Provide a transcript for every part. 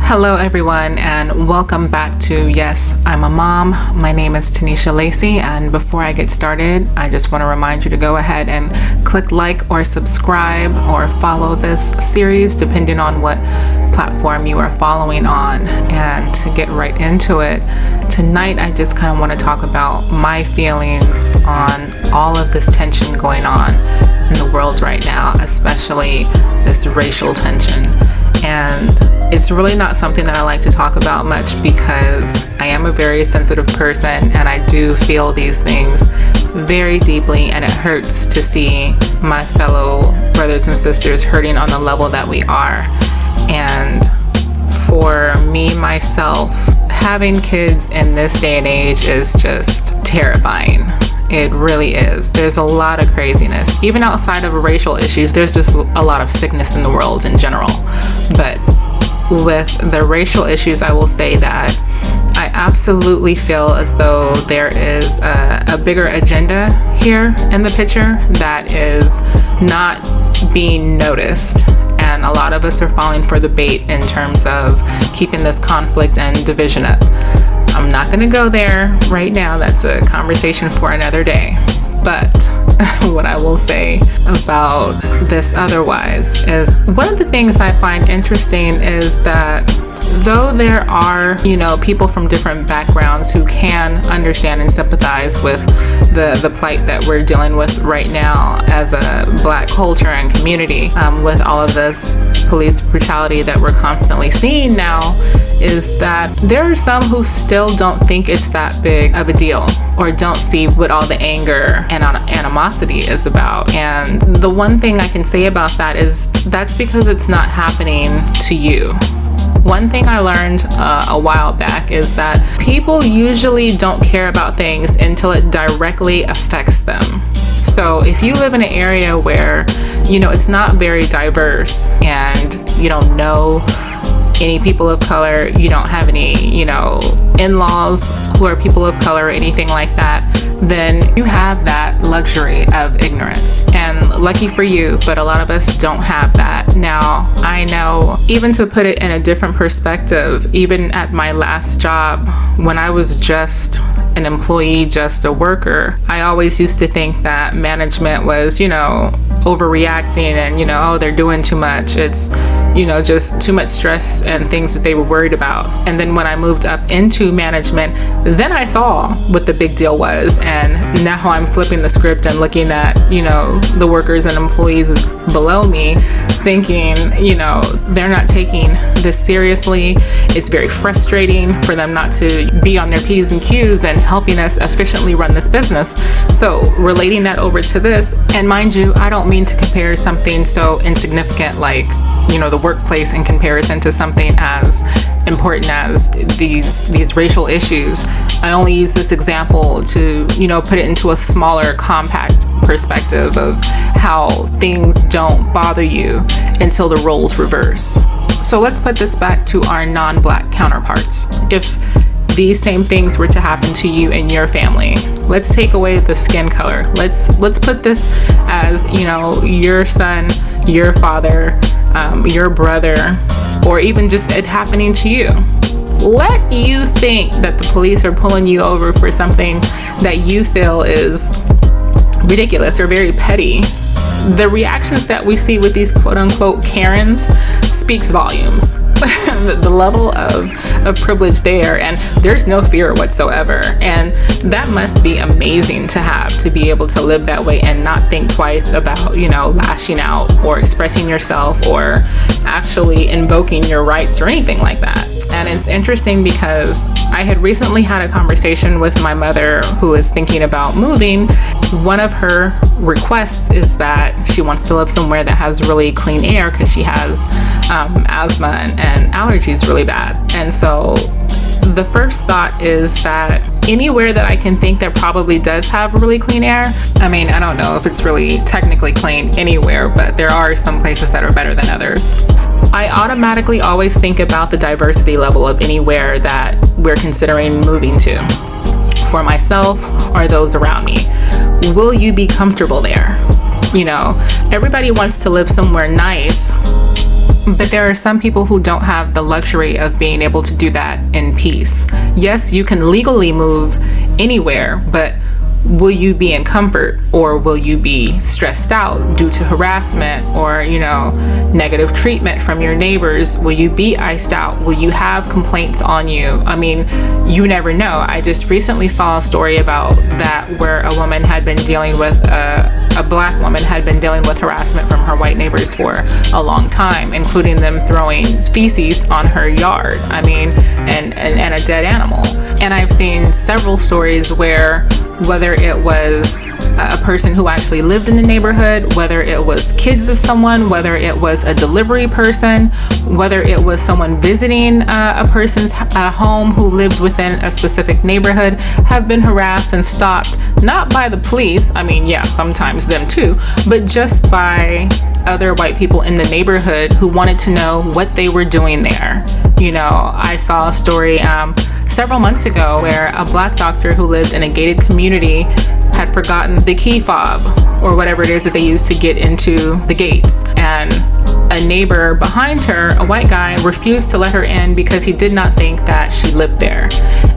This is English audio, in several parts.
Hello everyone, and welcome back to Yes, I'm a Mom. My name is Tanisha Lacey, and before I get started, I just want to remind you to go ahead and click like or subscribe or follow this series depending on what platform you are following on. And to get right into it, tonight I just kind of want to talk about my feelings on all of this tension going on in the world right now, especially this racial tension. And it's really not something that I like to talk about much because I am a very sensitive person and I do feel these things very deeply, and it hurts to see my fellow brothers and sisters hurting on the level that we are. And for me, myself, having kids in this day and age is just terrifying. It really is. There's a lot of craziness. Even outside of racial issues, there's just a lot of sickness in the world in general. But with the racial issues, I will say that I absolutely feel as though there is a bigger agenda here in the picture that is not being noticed. And a lot of us are falling for the bait in terms of keeping this conflict and division up. I'm not going to go there right now. That's a conversation for another day. But what I will say about this otherwise is one of the things I find interesting is that though there are, people from different backgrounds who can understand and sympathize with the plight that we're dealing with right now as a Black culture and community, with all of this police brutality that we're constantly seeing now, is that there are some who still don't think it's that big of a deal or don't see what all the anger and animosity is about. And the one thing I can say about that is that's because it's not happening to you. One thing I learned a while back is that people usually don't care about things until it directly affects them. So if you live in an area where, it's not very diverse and you don't know any people of color, you don't have any, in-laws who are people of color or anything like that, then you have that luxury of ignorance. And lucky for you, but a lot of us don't have that. Now, I know, even to put it in a different perspective, even at my last job, when I was just an employee, just a worker, I always used to think that management was, overreacting and, oh, they're doing too much. It's, just too much stress and things that they were worried about. And then when I moved up into management, then I saw what the big deal was. And now I'm flipping the script and looking at, the workers and employees below me, thinking, they're not taking this seriously. It's very frustrating for them not to be on their P's and Q's and helping us efficiently run this business. So relating that over to this, and mind you, I don't mean to compare something so insignificant like, the workplace in comparison to something as important as these racial issues. I only use this example to, put it into a smaller, compact perspective of how things don't bother you until the roles reverse. So let's put this back to our non-Black counterparts. If these same things were to happen to you and your family, let's take away the skin color. Let's put this as, your son, your father, your brother, or even just it happening to you. Let you think that the police are pulling you over for something that you feel is ridiculous or very petty. The reactions that we see with these quote unquote Karens speaks volumes. The level of privilege there, and there's no fear whatsoever. And that must be amazing to have, to be able to live that way and not think twice about, lashing out or expressing yourself or actually invoking your rights or anything like that. And it's interesting because I had recently had a conversation with my mother who is thinking about moving. One of her requests is that she wants to live somewhere that has really clean air because she has asthma and allergies really bad. And so the first thought is that anywhere that I can think that probably does have really clean air, I mean, I don't know if it's really technically clean anywhere, but there are some places that are better than others. I automatically always think about the diversity level of anywhere that we're considering moving to. For myself or those around me, will you be comfortable there? Everybody wants to live somewhere nice, But there are some people who don't have the luxury of being able to do that in peace. Yes, you can legally move anywhere, but will you be in comfort, or will you be stressed out due to harassment or, negative treatment from your neighbors? Will you be iced out? Will you have complaints on you? I mean, you never know. I just recently saw a story about that where a woman had been dealing with a black woman had been dealing with harassment from her white neighbors for a long time, including them throwing feces on her yard. I mean, and a dead animal. And I've seen several stories where, whether it was a person who actually lived in the neighborhood, whether it was kids of someone, whether it was a delivery person, whether it was someone visiting a person's home who lived within a specific neighborhood, have been harassed and stopped, not by the police, I mean, yeah, sometimes them too, but just by other white people in the neighborhood who wanted to know what they were doing there. I saw a story several months ago where a black doctor who lived in a gated community had forgotten the key fob, or whatever it is that they use to get into the gates. And a neighbor behind her, a white guy, refused to let her in because he did not think that she lived there.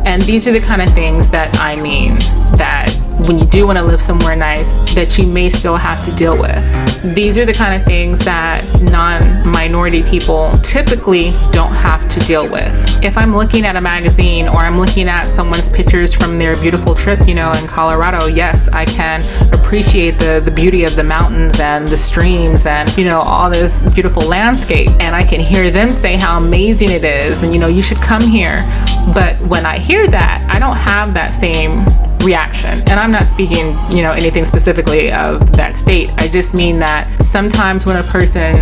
And these are the kind of things that I mean, that when you do want to live somewhere nice, that you may still have to deal with. These are the kind of things that non-minority people typically don't have to deal with. If I'm looking at a magazine, or I'm looking at someone's pictures from their beautiful trip, in Colorado, yes, I can appreciate the beauty of the mountains and the streams and, all this beautiful landscape. And I can hear them say how amazing it is and, you should come here. But when I hear that, I don't have that same reaction. And I'm not speaking, anything specifically of that state. I just mean that sometimes when a person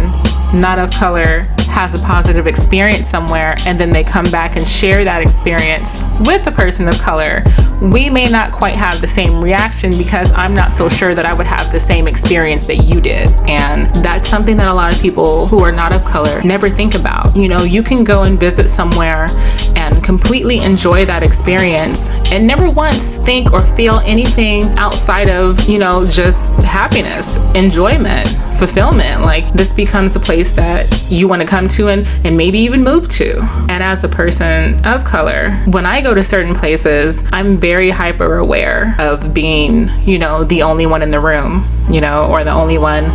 not of color has a positive experience somewhere, and then they come back and share that experience with a person of color, we may not quite have the same reaction because I'm not so sure that I would have the same experience that you did. And that's something that a lot of people who are not of color never think about. You can go and visit somewhere and completely enjoy that experience and never once think or feel anything outside of, just happiness, enjoyment, fulfillment. Like, this becomes a place that you want to come to and maybe even move to. And as a person of color, when I go to certain places, I'm very hyper aware of being, the only one in the room, or the only one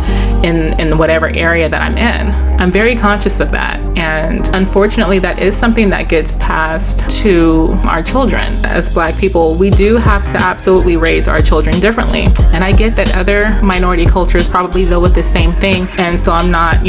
in whatever area that I'm in. I'm very conscious of that. And unfortunately, that is something that gets passed to our children. As Black people, we do have to absolutely raise our children differently. And I get that other minority cultures probably deal with the same thing. And so I'm not,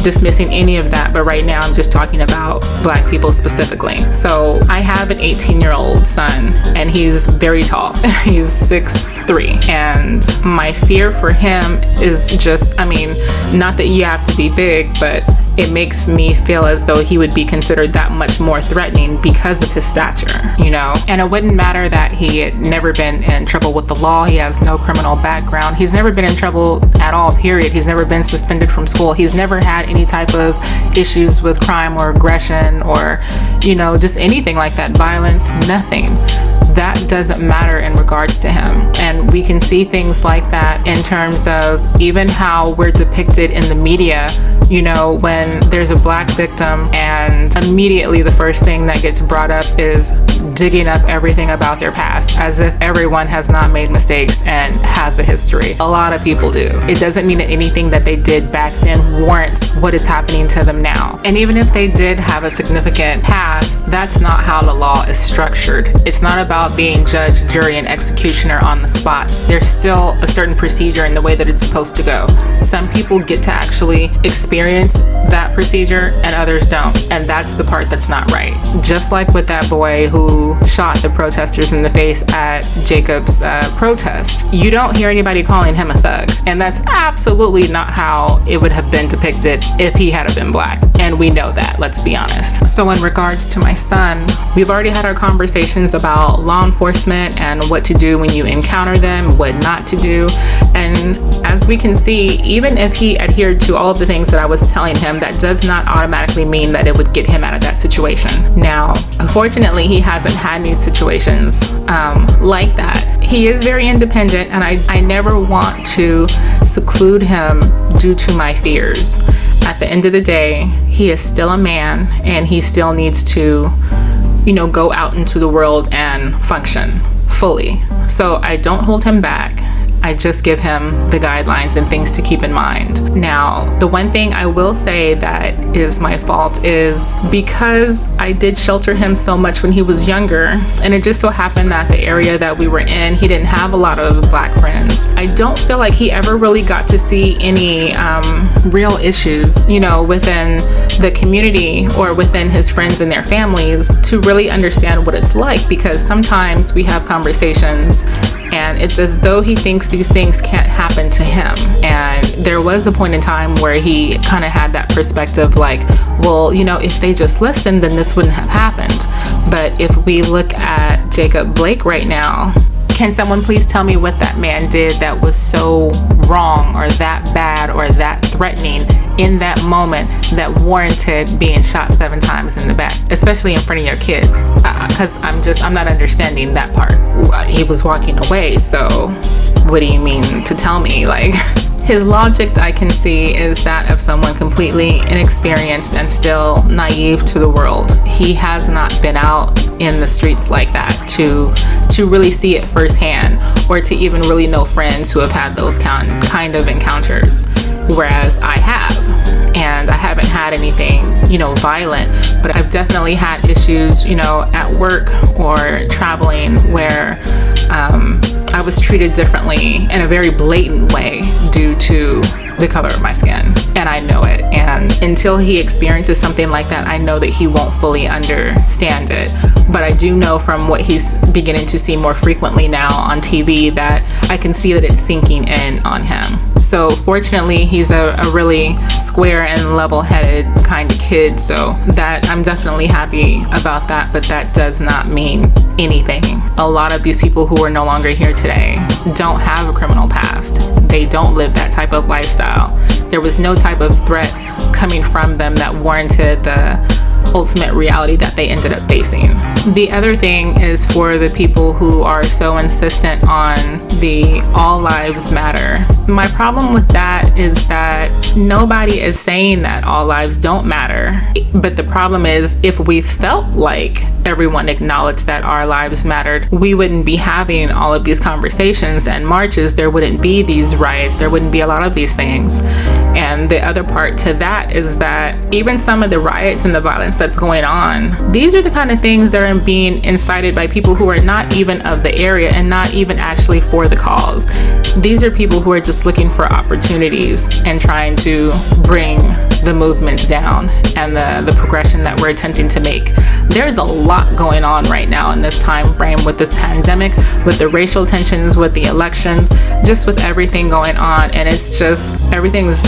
dismissing any of that. But right now, I'm just talking about Black people specifically. So I have an 18-year-old son, and he's very tall. He's 6'3". And my fear for him is just, not that you have to be big, but it makes me feel as though he would be considered that much more threatening because of his stature, And it wouldn't matter that he had never been in trouble with the law. He has no criminal background. He's never been in trouble at all, period. He's never been suspended from school. He's never had any type of issues with crime or aggression or, just anything like that, violence, nothing. That doesn't matter in regards to him. And we can see things like that in terms of even how we're depicted in the media, when there's a Black victim and immediately the first thing that gets brought up is digging up everything about their past, as if everyone has not made mistakes and has a history. A lot of people do. It doesn't mean that anything that they did back then warrants what is happening to them now. And even if they did have a significant past, that's not how the law is structured. It's not about being judge, jury, and executioner on the spot. There's still a certain procedure in the way that it's supposed to go. Some people get to actually experience that procedure and others don't. And that's the part that's not right. Just like with that boy who shot the protesters in the face at Jacob's protest. You don't hear anybody calling him a thug. And that's absolutely not how it would have been depicted if he had been Black. And we know that, let's be honest. So in regards to my son, we've already had our conversations about law enforcement and what to do when you encounter them, what not to do. And as we can see, even if he adhered to all of the things that I was telling him, that does not automatically mean that it would get him out of that situation. Now, unfortunately, he hasn't had any situations like that. He is very independent, and I never want to seclude him due to my fears. at the end of the day, he is still a man and he still needs to, go out into the world and function fully. So I don't hold him back. I just give him the guidelines and things to keep in mind. Now, the one thing I will say that is my fault is because I did shelter him so much when he was younger, and it just so happened that the area that we were in, he didn't have a lot of Black friends. I don't feel like he ever really got to see any real issues, within the community or within his friends and their families to really understand what it's like, because sometimes we have conversations and it's as though he thinks these things can't happen to him. And there was a point in time where he kind of had that perspective like, well, if they just listened, then this wouldn't have happened. But if we look at Jacob Blake right now, can someone please tell me what that man did that was so wrong or that bad or that threatening in that moment that warranted being shot 7 times in the back, especially in front of your kids? Because I'm not understanding that part. He was walking away, so what do you mean to tell me? Like, his logic I can see is that of someone completely inexperienced and still naive to the world. He has not been out in the streets like that to really see it firsthand, or to even really know friends who have had those kind of encounters, whereas I have. And I haven't had anything, violent, but I've definitely had issues, at work or traveling where I was treated differently in a very blatant way due to the color of my skin, and I know it. And until he experiences something like that, I know that he won't fully understand it. But I do know from what he's beginning to see more frequently now on TV that I can see that it's sinking in on him. So fortunately, he's a really square and level-headed kind of kid, so that I'm definitely happy about that, but that does not mean anything. A lot of these people who are no longer here today don't have a criminal past. They don't live that type of lifestyle. There was no type of threat coming from them that warranted the ultimate reality that they ended up facing. The other thing is for the people who are so insistent on the all lives matter. My problem with that is that nobody is saying that all lives don't matter. But the problem is, if we felt like everyone acknowledged that our lives mattered, we wouldn't be having all of these conversations and marches. There wouldn't be these riots. There wouldn't be a lot of these things. And the other part to that is that even some of the riots and the violence that's going on, these are the kind of things that are being incited by people who are not even of the area and not even actually for the cause. These are people who are just looking for opportunities and trying to bring the movements down and the progression that we're attempting to make. There's a lot going on right now in this time frame with this pandemic, with the racial tensions, with the elections, just with everything going on. And it's just, everything's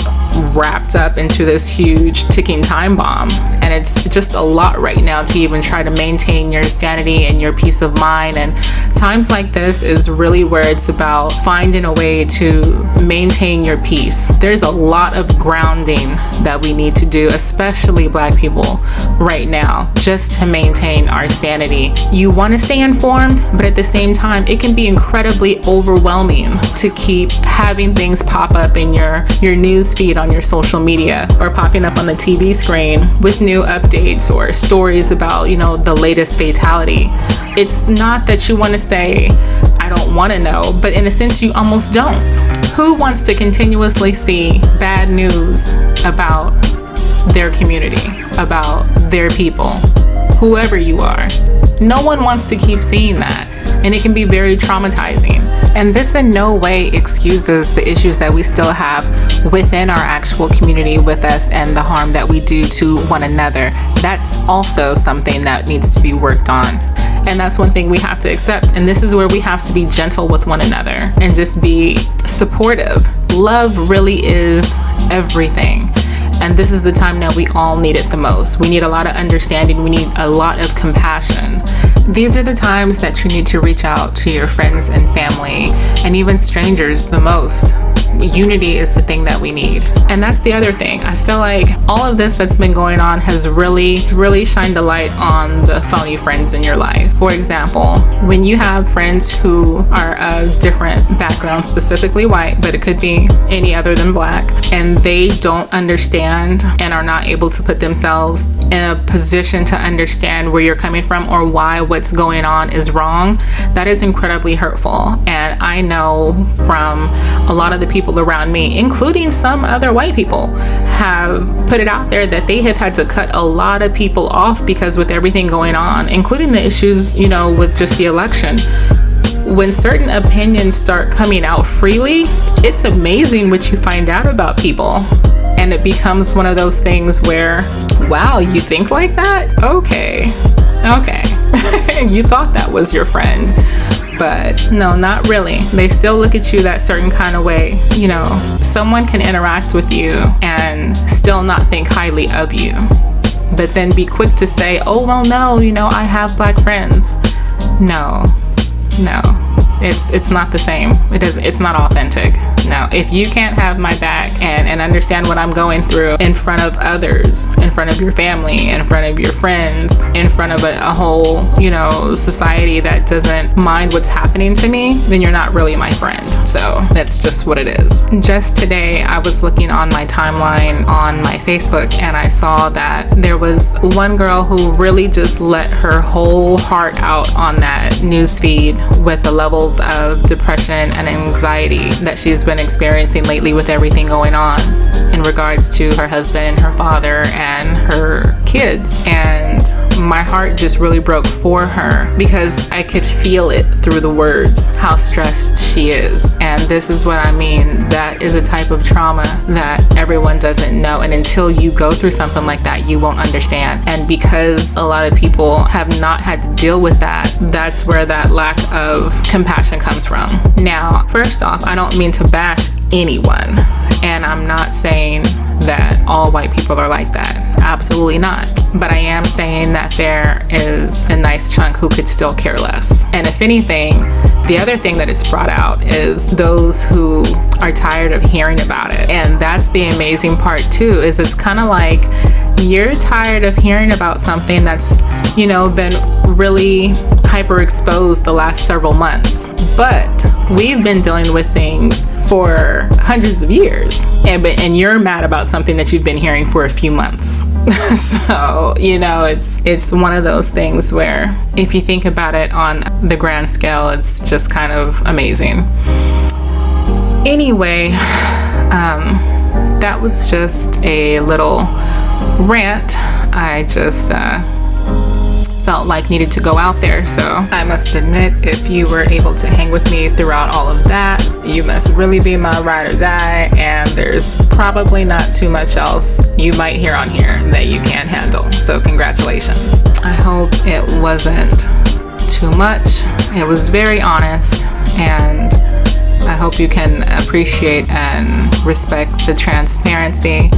wrapped up into this huge ticking time bomb. And it's just a lot right now to even try to maintain your sanity and your peace of mind. And times like this is really where it's about finding a way to maintain your peace. There's a lot of grounding that we need to do, especially Black people right now, just to maintain our sanity. You want to stay informed, but at the same time, it can be incredibly overwhelming to keep having things pop up in your news feed on your social media, or popping up on the TV screen with new updates or stories about, the latest fatality. It's not that you want to say, I don't want to know, but in a sense, you almost don't. Who wants to continuously see bad news about their community, about their people, whoever you are? No one wants to keep seeing that, and it can be very traumatizing. And this in no way excuses the issues that we still have within our actual community with us and the harm that we do to one another. That's also something that needs to be worked on. And that's one thing we have to accept. And this is where we have to be gentle with one another and just be supportive. Love really is everything. And this is the time now we all need it the most. We need a lot of understanding. We need a lot of compassion. These are the times that you need to reach out to your friends and family and even strangers the most. Unity is the thing that we need. And that's the other thing. I feel like all of this that's been going on has really shined a light on the phony friends in your life. For example, when you have friends who are of different backgrounds, specifically white, but it could be any other than black, and they don't understand and are not able to put themselves in a position to understand where you're coming from or why what's going on is wrong, that is incredibly hurtful. And I know from a lot of the people around me, including some other white people, have put it out there that they have had to cut a lot of people off because with everything going on, including the issues, with just the election. When certain opinions start coming out freely, it's amazing what you find out about people. And it becomes one of those things where, wow, you think like that? Okay. You thought that was your friend. But no, not really. They still look at you that certain kind of way. Someone can interact with you and still not think highly of you, but then be quick to say, oh, well, no, I have black friends. No, it's not the same. It's not authentic. No, if you can't have my back and understand what I'm going through in front of others, in front of your family, in front of your friends, in front of a whole, society that doesn't mind what's happening to me, then you're not really my friend. So that's just what it is. Just today, I was looking on my timeline on my Facebook and I saw that there was one girl who really just let her whole heart out on that news feed with the levels of depression and anxiety that she's been experiencing lately with everything going on in regards to her husband, her father, and her kids. And my heart just really broke for her because I could feel it through the words how stressed she is. And this is what I mean. That is a type of trauma that everyone doesn't know, and until you go through something like that, you won't understand. And because a lot of people have not had to deal with that, that's where that lack of compassion comes from. Now, first off, I don't mean to bash anyone, and I'm not saying that all white people are like that. Absolutely not. But I am saying that there is a nice chunk who could still care less. And if anything, the other thing that it's brought out is those who are tired of hearing about it. And that's the amazing part too, is it's kind of like you're tired of hearing about something that's, been really hyper exposed the last several months. But we've been dealing with things for hundreds of years, and you're mad about something that you've been hearing for a few months. So, it's one of those things where if you think about it on the grand scale, it's just kind of amazing. Anyway, that was just a little rant. I just felt like needed to go out there. So I must admit, if you were able to hang with me throughout all of that, you must really be my ride or die, and there's probably not too much else you might hear on here that you can't handle. So congratulations. I hope it wasn't too much. It was very honest, and I hope you can appreciate and respect the transparency.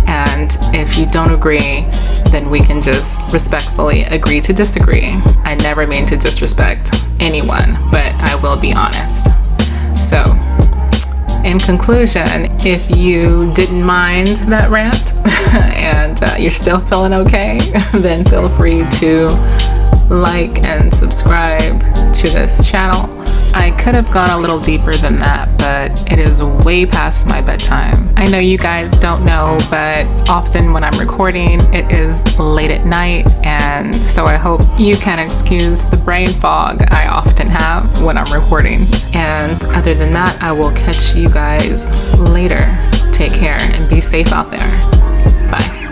And if you don't agree, then we can just respectfully agree to disagree. I never mean to disrespect anyone, but I will be honest. So, in conclusion, if you didn't mind that rant and you're still feeling okay, then feel free to like and subscribe to this channel. I could have gone a little deeper than that, but it is way past my bedtime. I know you guys don't know, but often when I'm recording, it is late at night, and so I hope you can excuse the brain fog I often have when I'm recording. And other than that, I will catch you guys later. Take care and be safe out there. Bye.